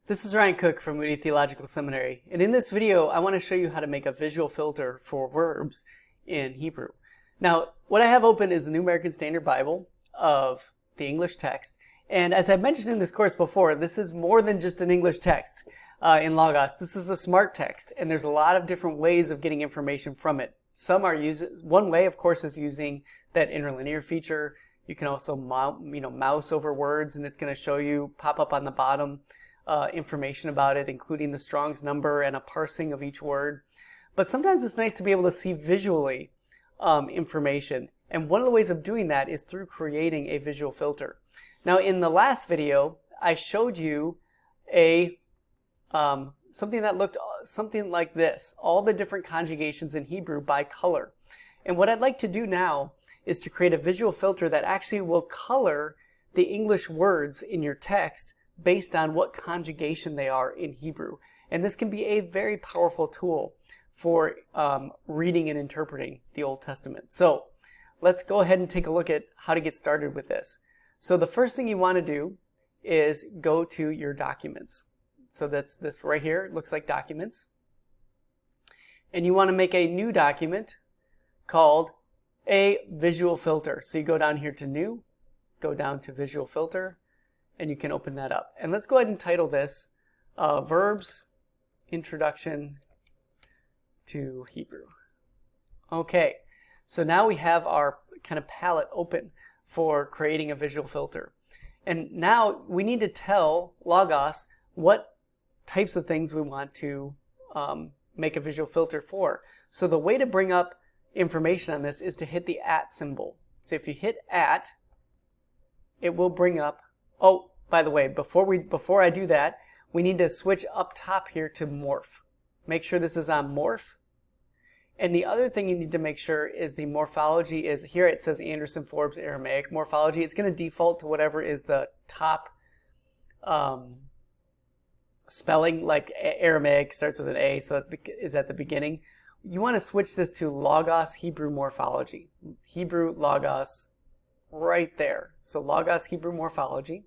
This is Ryan Cook from Moody Theological Seminary, and in this video I want to show you how to make a visual filter for verbs in Hebrew. Now, what I have open is the New American Standard Bible of the English text, and as I mentioned in this course before, this is more than just an English text in Logos. This is a smart text, and there's a lot of different ways of getting information from it. One way, of course, is using that interlinear feature. You can also mouse over words, and it's going to show you, pop up on the bottom, information about it, including the Strong's number and a parsing of each word. But sometimes it's nice to be able to see visually information. And one of the ways of doing that is through creating a visual filter. Now, in the last video, I showed you something that looked something like this, all the different conjugations in Hebrew by color. And what I'd like to do now is to create a visual filter that actually will color the English words in your text based on what conjugation they are in Hebrew. And this can be a very powerful tool for reading and interpreting the Old Testament. So let's go ahead and take a look at how to get started with this. So the first thing you want to do is go to your documents. So that's this right here. It looks like documents. And you want to make a new document called a visual filter. So you go down here to new, go down to visual filter, and you can open that up. And let's go ahead and title this Verbs Introduction to Hebrew. Okay, so now we have our kind of palette open for creating a visual filter. And now we need to tell Logos what types of things we want to make a visual filter for. So the way to bring up information on this is to hit the @ symbol. So if you hit @ it will bring up. Oh, by the way, before I do that, we need to switch up top here to morph. Make sure this is on morph. And the other thing you need to make sure is the morphology is, here it says Anderson Forbes Aramaic morphology. It's going to default to whatever is the top spelling, like Aramaic starts with an A, so that is at the beginning. You want to switch this to Logos Hebrew morphology. Hebrew Logos right there. So Logos Hebrew morphology.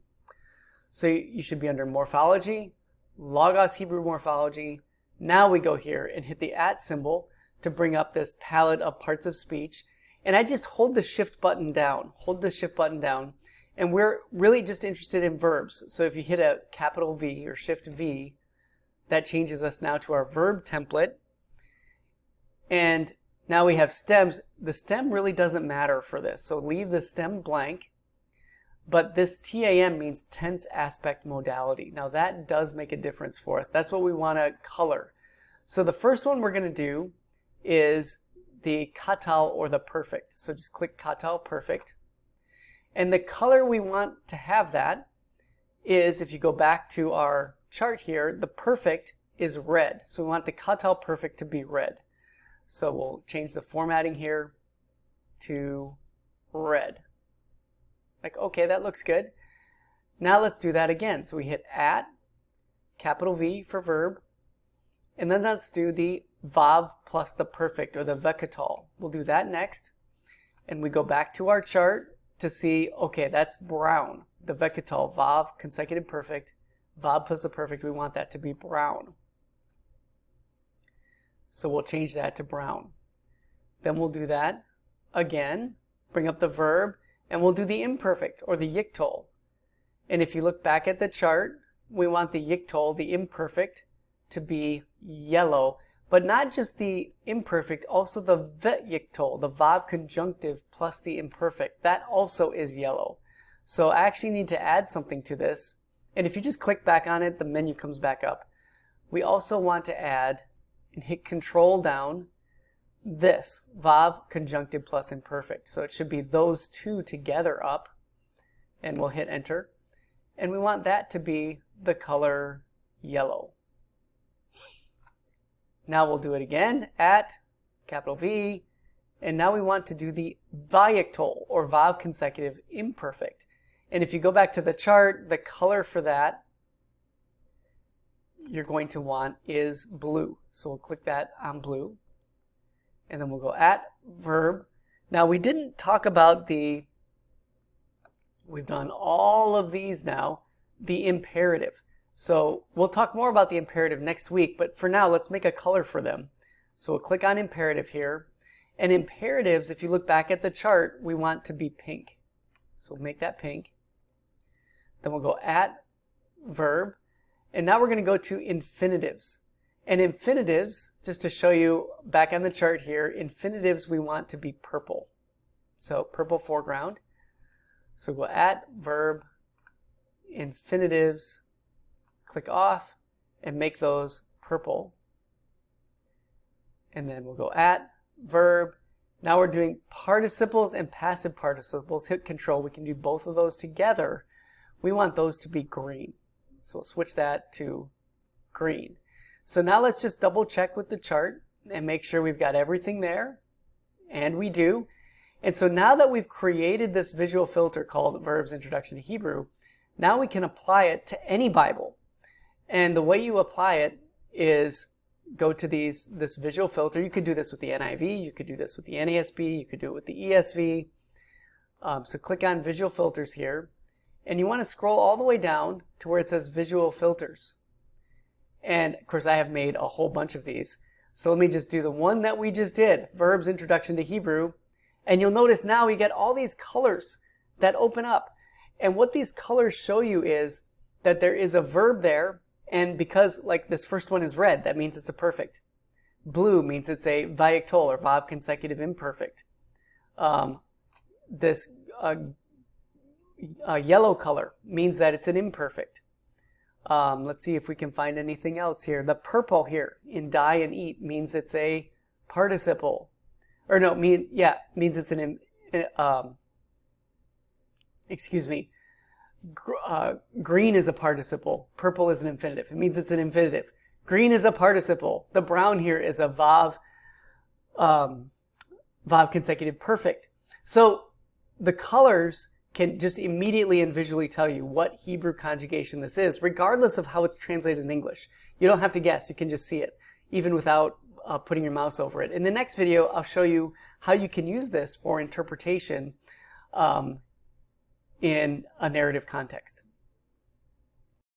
So you should be under morphology, Logos Hebrew morphology. Now we go here and hit the @ symbol to bring up this palette of parts of speech. And I just hold the shift button down. Hold the shift button down. And we're really just interested in verbs. So if you hit a capital V or shift V, that changes us now to our verb template. And now we have stems. The stem really doesn't matter for this. So leave the stem blank. But this TAM means tense aspect modality. Now that does make a difference for us. That's what we want to color. So the first one we're going to do is the katal or the perfect. So just click katal perfect. And the color we want to have that is, if you go back to our chart here, the perfect is red. So we want the katal perfect to be red. So we'll change the formatting here to red. Like, okay, that looks good. Now let's do that again. So we hit @ capital V for verb, and then let's do the vav plus the perfect, or the vekatal. We'll do that next. And we go back to our chart to see, okay, that's brown. The vekatal, vav, consecutive perfect, vav plus the perfect, we want that to be brown. So we'll change that to brown. Then we'll do that again, bring up the verb, and we'll do the imperfect, or the yiktol. And if you look back at the chart, we want the yiktol, the imperfect, to be yellow. But not just the imperfect, also the yiktol, the vav conjunctive plus the imperfect. That also is yellow. So I actually need to add something to this. And if you just click back on it, the menu comes back up. We also want to add, and hit Control down, this vav conjunctive plus imperfect. So it should be those two together up, and we'll hit enter. And we want that to be the color yellow. Now we'll do it again, @ capital V, and now we want to do the vayiktol, or vav consecutive imperfect. And if you go back to the chart, the color for that you're going to want is blue. So we'll click that on blue. And then we'll go @ verb. Now we didn't talk about we've done all of these now, the imperative. So we'll talk more about the imperative next week, but for now, let's make a color for them. So we'll click on imperative here. And imperatives, if you look back at the chart, we want to be pink. So we'll make that pink. Then we'll go at verb. And now we're going to go to infinitives. And infinitives, just to show you back on the chart here, infinitives we want to be purple. So purple foreground. So we'll go at verb, infinitives, click off, and make those purple. And then we'll go at verb. Now we're doing participles and passive participles. Hit control. We can do both of those together. We want those to be green. So we'll switch that to green. So now let's just double check with the chart and make sure we've got everything there. And we do. And so now that we've created this visual filter called Verbs Introduction to Hebrew, now we can apply it to any Bible. And the way you apply it is go to this visual filter. You could do this with the NIV, you could do this with the NASB, you could do it with the ESV. So click on Visual Filters here. And you want to scroll all the way down to where it says Visual Filters. And of course I have made a whole bunch of these. So let me just do the one that we just did, Verbs Introduction to Hebrew. And you'll notice now we get all these colors that open up. And what these colors show you is that there is a verb there. And because like this first one is red, that means it's a perfect. Blue means it's a vayiktol or vav consecutive imperfect. This yellow color means that it's an imperfect. Let's see if we can find anything else here. The purple here in die and eat means it's a participle. Or no, means it's an, excuse me. Green is a participle. Purple is an infinitive. It means it's an infinitive. Green is a participle. The brown here is a vav consecutive perfect. So the colors can just immediately and visually tell you what Hebrew conjugation this is, regardless of how it's translated in English. You don't have to guess. You can just see it, even without putting your mouse over it. In the next video, I'll show you how you can use this for interpretation in a narrative context.